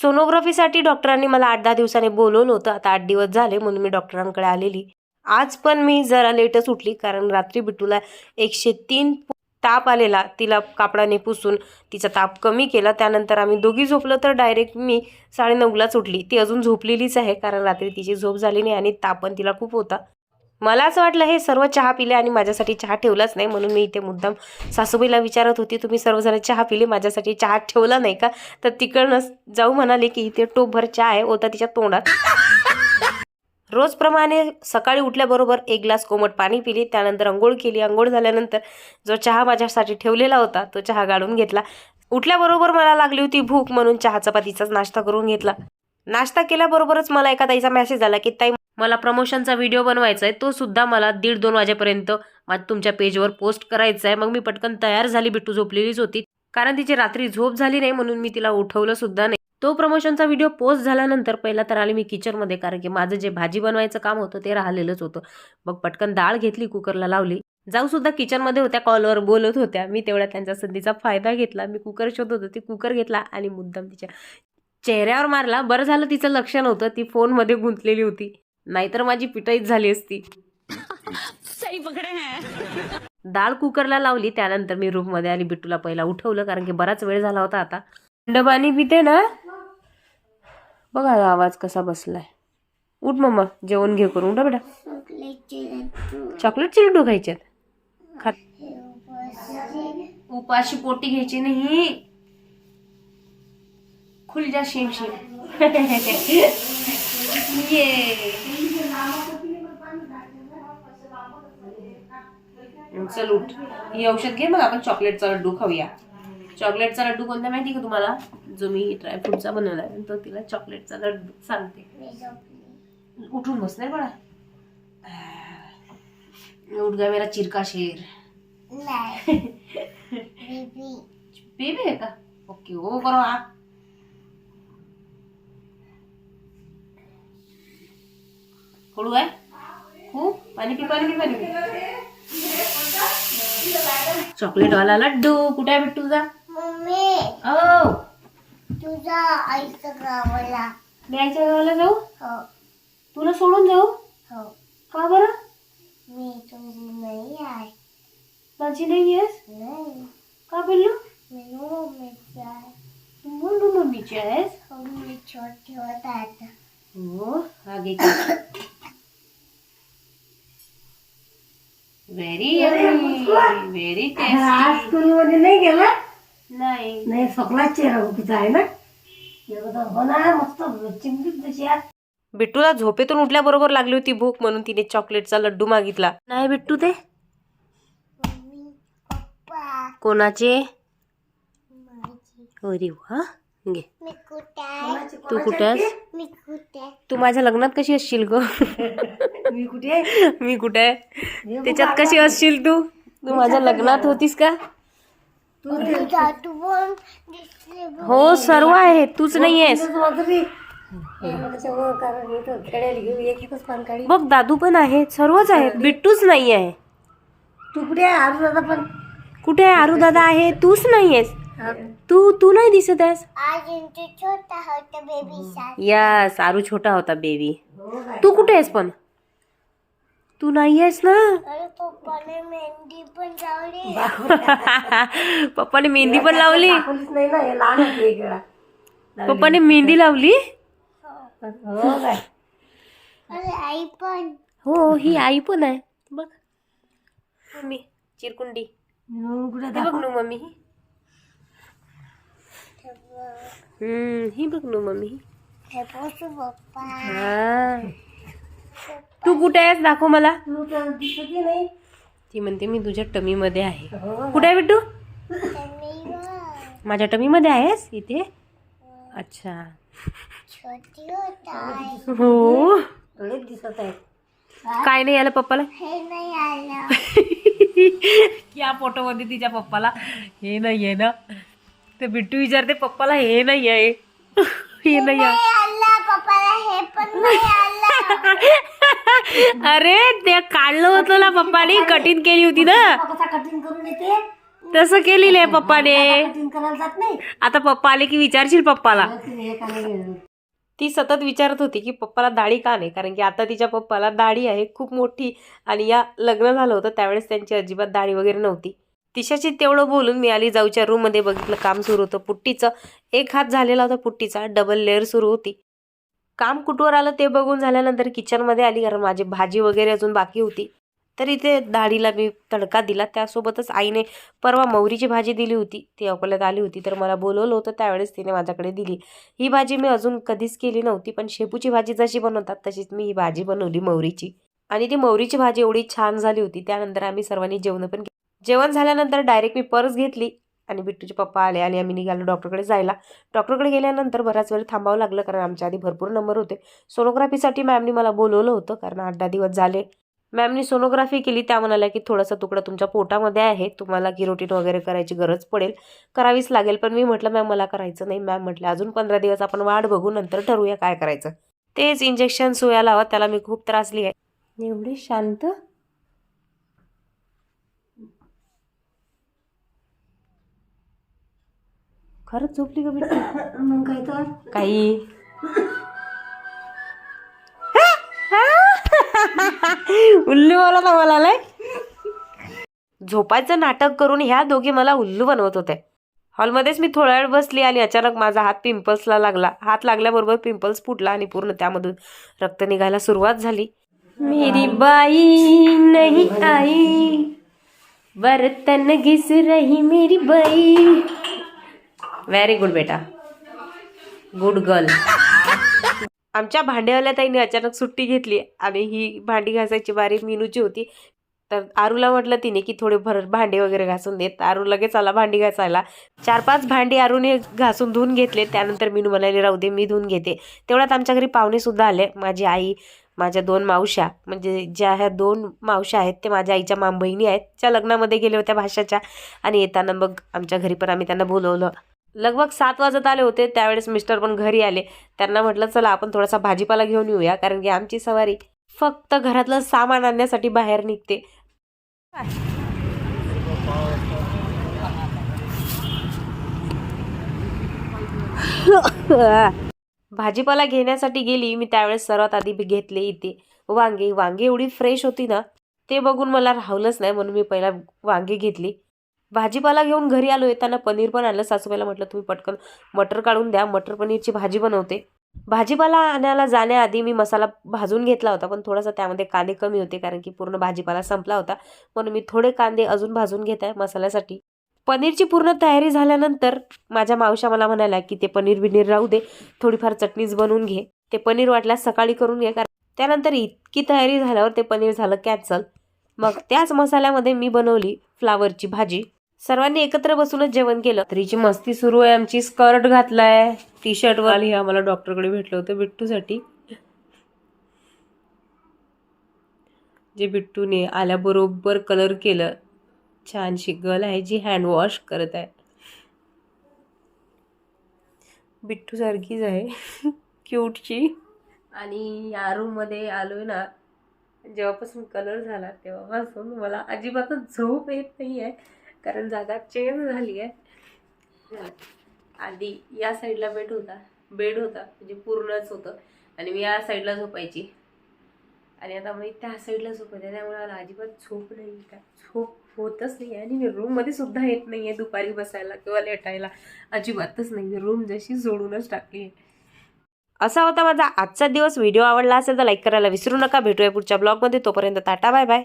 सोनोग्राफीसाठी डॉक्टरांनी मला 8-10 दिवसांनी बोलवलं होतं. आता 8 दिवस झाले म्हणून मी डॉक्टरांकडे आलेली. आज पण मी जरा लेटच उठली कारण रात्री बिट्टूला 103 ताप आलेला. तिला कापडाने पुसून तिचा ताप कमी केला. त्यानंतर आम्ही दोघी झोपलो तर डायरेक्ट मी 9:30लाच उठली. ती अजून झोपलेलीच आहे कारण रात्री तिची झोप झाली नाही आणि ताप पण तिला खूप होता. मला असं वाटलं हे सर्व चहा पिले आणि माझ्यासाठी चहा ठेवलाच नाही, म्हणून मी इथे मुद्दाम सासूबाईला विचारत होती, तुम्ही सर्वजण चहा पिले, माझ्यासाठी चहा ठेवला नाही का? तर तिकडनं जाऊ म्हणाले की इथे टोपभर चहा आहे, होता तिच्या तोंडात. रोजप्रमाणे सकाळी उठल्याबरोबर 1 ग्लास कोमट पाणी पिले. त्यानंतर अंघोळ केली. अंघोळ झाल्यानंतर जो चहा माझ्यासाठी ठेवलेला होता तो चहा गाळून घेतला. उठल्याबरोबर मला लागली होती भूक म्हणून चहा चपातीचाच नाश्ता करून घेतला. नाश्ता केल्याबरोबरच मला एका ताईचा मेसेज आला की ताई मला प्रमोशनचा व्हिडिओ बनवायचा आहे, तो सुद्धा मला 1:30-2 वाजेपर्यंत तुमच्या पेजवर पोस्ट करायचा आहे. मग मी पटकन तयार झाली. बिट्टू झोपलेलीच होती कारण तिची रात्री झोप झाली नाही म्हणून मी तिला उठवलं सुद्धा नाही. तो प्रमोशनचा व्हिडिओ पोस्ट झाल्यानंतर पहिला तर आले मी किचनमध्ये कारण की माझं जे भाजी बनवायचं काम होतं ते राहिलेलंच होतं. मग पटकन डाळ घेतली, कुकरला लावली. जाऊ सुद्धा किचनमध्ये होत्या, कॉलवर बोलत होत्या. मी तेवढ्या त्यांच्या संधीचा फायदा घेतला. मी कुकर शोधत होते, कुकर घेतला आणि मुद्दाम तिच्या चेहऱ्यावर मारला. बरं झालं तिचं लक्ष नव्हतं, ती फोनमध्ये गुंतलेली होती, नाहीतर माझी पिटाईच झाली असती. सही पकडे हैं. डाळ कुकरला लावली. त्यानंतर मी रूममध्ये आली. बिट्टूला पहिला उठवलं कारण की बराच वेळ झाला होता. आता थंड पाणी पिते ना, बघा आवाज कसा बसलाय. उठ मम्मा, जेवण घे करून. उठा बेटा. चॉकलेटचे लड्डू खायचे खात. उपाशी पोटी घ्यायची नाही, खुल जा शेम शेम. चल उठ, ही औषध घे, मग आपण चॉकलेटचा लड्डू खाऊया. चॉकलेटचा लड्डू कोणता माहिती का तुम्हाला? जो मी ड्रायफ्रूटचा बनवला आहे तो तिला चॉकलेटचा लड्डू सांगते. उठून बसलाय बळा. उठ गा मेरा चिरका शेर. बेबी आहे का? ओके, हो करो. कडू आहे खूप. पाणी पी, पाणी पी, पाणी पी. चॉकलेट वाला लड्डू कुठे आहे बिट्टू तुझा? मम्मी, ओ तुझा आईच्या गावाला. मी आईच्या गावाला जाऊ? हो. तुला सोडून जाऊ? हो. का बरं? मी तुझी नाही आहे. माझी नाही आहेस? नाही. का बोललो? मी मम्मीची आहे. तू मम्मीची आहेस? हो, मी छोटी होता आता. हो, आगे व्हेरी व्हेरी टेस्टी. स्कूल मध्ये नाही गेला? नाही नाही, सगळा चेहरा उठीचा आहे ना. मस्त चिमटीत जशी आहे. बिट्टूला झोपेतून उठल्याबरोबर लागली होती भूक म्हणून तिने चॉकलेटचा लड्डू मागितला. नाही बिट्टू ते कोणाचे? अरे वा, घे. तू कुठे आहेस? तू माझ्या लग्नात कशी असशील ग? मी कुठे आहे? त्याच्यात कशी असशील तू? तू माझ्या लग्नात होतीस का? हो, सर्व आहे, तूच नाही आहेस. बघ दादू पण आहे, सर्वच आहे, बिट्टूच नाही आहे. तू कुठे आहे? आरू दादा पण कुठे आहे? आरू दादा आहे, तूच नाही आहेस. तू नाही दिसत आहेस. यस, आरू छोटा होता बेबी. तू कुठे आहेस पण? तू नाही आहेस ना. पप्पाने मेहंदी पण लावली. पप्पाने मेहंदी लावली. आई पण. हो, ही आई पण आहे. बघ मम्मी, चिरकुंडी बघ नु मम्मी. ही बघ नु मम्मी. तू कुठे आहेस? दाखव मला. ती म्हणते मी तुझ्या टमी मध्ये आहे. कुठे आहे बिट्टू? माझ्या टमी मध्ये आहेस इथे? अच्छा. हो, दिसत आहे. काय नाही आलं पप्पाला? हे नाही आलं. या फोटो मध्ये तिच्या पप्पाला हे नाही आहे ना. ते बिट्टू विचारते पप्पाला हे नाही आहे. हे नाही आहे. अरे ते काढलं होतं ना पप्पानी, कटिंग केली होती ना. कटिंग करून येते तसं केलेलं आहे पप्पाने. कटिंग करायला जात नाही. आता पप्पा आले की विचारशील पप्पाला. तिने एकाने गेलं. ती सतत विचारत होती की पप्पाला दाढी का नाही, कारण की आता तिच्या पप्पाला दाढी आहे खूप मोठी. आणि या लग्न झालं होतं त्यावेळेस त्यांची अजिबात दाढी वगैरे नव्हती. तिच्याशी तेवढं बोलून मी आली जाऊच्या रूममध्ये. बघितलं काम सुरू होतं पुट्टीचं. एक हात झालेला होता पुट्टीचा, डबल लेअर सुरू होती. काम कुठवर आलं ते बघून झाल्यानंतर किचनमध्ये आली, कारण माझी भाजी वगैरे अजून बाकी होती. तर इथे दाढीला मी तडका दिला. त्यासोबतच आईने परवा मोहरीची भाजी दिली होती, ती अकोल्यात आली होती तर मला बोलवलं होतं, त्यावेळेस तिने माझ्याकडे दिली. ही भाजी मी अजून कधीच केली नव्हती, पण शेपूची भाजी जशी बनवतात तशीच मी ही भाजी बनवली मोहरीची. आणि ती मोहरीची भाजी एवढी छान झाली होती. त्यानंतर आम्ही सर्वांनी जेवण पण जेवण झाल्यानंतर डायरेक्ट मी पर्स घेतली आणि बिट्टूचे पप्पा आले आणि आम्ही निघालो डॉक्टरकडे जायला. डॉक्टरकडे गेल्यानंतर बराच वेळ थांबावं लागलं, कारण आमच्या आधी भरपूर नंबर होते. सोनोग्राफीसाठी मॅमनी मला बोलवलं होतं, कारण 8-10 दिवस झाले. मॅमनी सोनोग्राफी केली. त्या म्हणाल्या की थोडासा तुकडा तुमच्या पोटामध्ये आहे, तुम्हाला गिरोटीन वगैरे करायची गरज पडेल, करावीच लागेल. पण मी म्हटलं मॅम मला करायचं नाही. मॅम म्हटलं अजून 15 दिवस आपण वाट बघू, नंतर ठरवूया काय करायचं. तेच इंजेक्शन सुया लावा, त्याला मी खूप त्रासली आहे. एवढे शांत. खरंच झोपली का बिट्टू? मग काय तर काही उल्लू बोला तर मला लय झोपायचं नाटक करून ह्या दोघी मला उल्लू बनवत होते. हॉलमध्येच मी थोडा वेळ बसली आणि अचानक माझा हात पिंपल्सला लागला. हात लागल्याबरोबर पिंपल्स फुटला आणि पूर्ण त्यामधून रक्त निघायला सुरुवात झाली. मेरी बाई नहीं आई, बर्तन घिस रही मेरी बाई. व्हेरी गुड बेटा, गुड गर्ल. आमच्या भांडेवाल्या ताईने अचानक सुट्टी घेतली आणि ही भांडी घासायची बारी मीनूची होती. तर आरूला म्हटलं तिने की थोडे भांडे वगैरे घासून देत. आरू लगेच आला भांडी घासायला. 4-5 भांडी आरूने घासून धुवून घेतले. त्यानंतर मीनू म्हणाली राहू दे मी धुवून घेते. तेवढ्यात आमच्या घरी पाहुणे सुद्धा आले. माझी आई, माझ्या 2 मावश्या, म्हणजे ज्या ह्या 2 मावश्या आहेत ते माझ्या आईच्या मामबहिणी आहेत, ज्या लग्नामध्ये गेल्या होत्या भाषाच्या. आणि येताना मग आमच्या घरी पण आम्ही त्यांना बोलवलं. लगभग 7 वाजत आले होते. त्यावेळेस मिस्टर पण घरी आले. त्यांना म्हटलं चला आपण थोडासा भाजीपाला घेऊन येऊया, कारण की आमची सवारी फक्त घरातलं सामान आणण्यासाठी बाहेर निघते. भाजीपाला घेण्यासाठी गेली मी. त्यावेळेस सर्वात आधी घेतले इथे वांगे. वांगे एवढी फ्रेश होती ना, ते बघून मला राहवलंच नाही, म्हणून मी पहिला वांगे घेतली. भाजीपाला घेऊन घरी आलो. येताना पनीर पण आणलं. सासूबाईला म्हटलं तुम्ही पटकन मटर काढून द्या, मटर पनीरची भाजी बनवते. भाजीपाला आणायला जाण्याआधी मी मसाला भाजून घेतला होता, पण थोडासा त्यामध्ये कांदे कमी होते, कारण की पूर्ण भाजीपाला संपला होता. म्हणून मी थोडे कांदे अजून भाजून घेत आहे मसाल्यासाठी. पनीरची पूर्ण तयारी झाल्यानंतर माझ्या मावश्या मला म्हणाल्या की ते पनीर बिनीर राहू दे, थोडीफार चटणीच बनवून घे. ते पनीर वाटल्यास सकाळी करून घे, कारण त्यानंतर इतकी तयारी झाल्यावर ते पनीर झालं कॅन्सल. मग त्याच मसाल्यामध्ये मी बनवली फ्लावरची भाजी. सर्वांनी एकत्र बसूनच जेवण केलं. तरीची मस्ती सुरू आहे आमची. स्कर्ट घातलाय, टी शर्ट वर आली. आम्हाला डॉक्टरकडे भेटलं होतं बिट्टूसाठी, जे बिट्टूने आल्याबरोबर कलर केलं. छानशी गर्ल आहे जी हँड वॉश करत आहे. बिट्टू सारखीच आहे क्यूटची. आणि या रूम मध्ये आलोय ना, जेव्हापासून कलर झाला तेव्हापासून मला अजिबातच झोप येत नाही आहे, कारण जागा चेंज झाली आहे. आधी या साईडला बेड होता म्हणजे पूर्णच होतं, आणि मी या साईडला झोपायची, आणि आता मी त्या साईडला झोपते. त्यामुळे मला अजिबात झोप नाही, काय झोप होतच नाही. आणि मी रूममध्ये सुद्धा येत नाही आहे दुपारी बसायला किंवा लेटायला, अजिबातच नाही. रूम जशी सोडूनच टाकली आहे. असा होता माझा आजचा दिवस. व्हिडिओ आवडला असेल तर लाईक करायला विसरू नका. भेटूया पुढच्या ब्लॉगमध्ये. तोपर्यंत टाटा बाय बाय.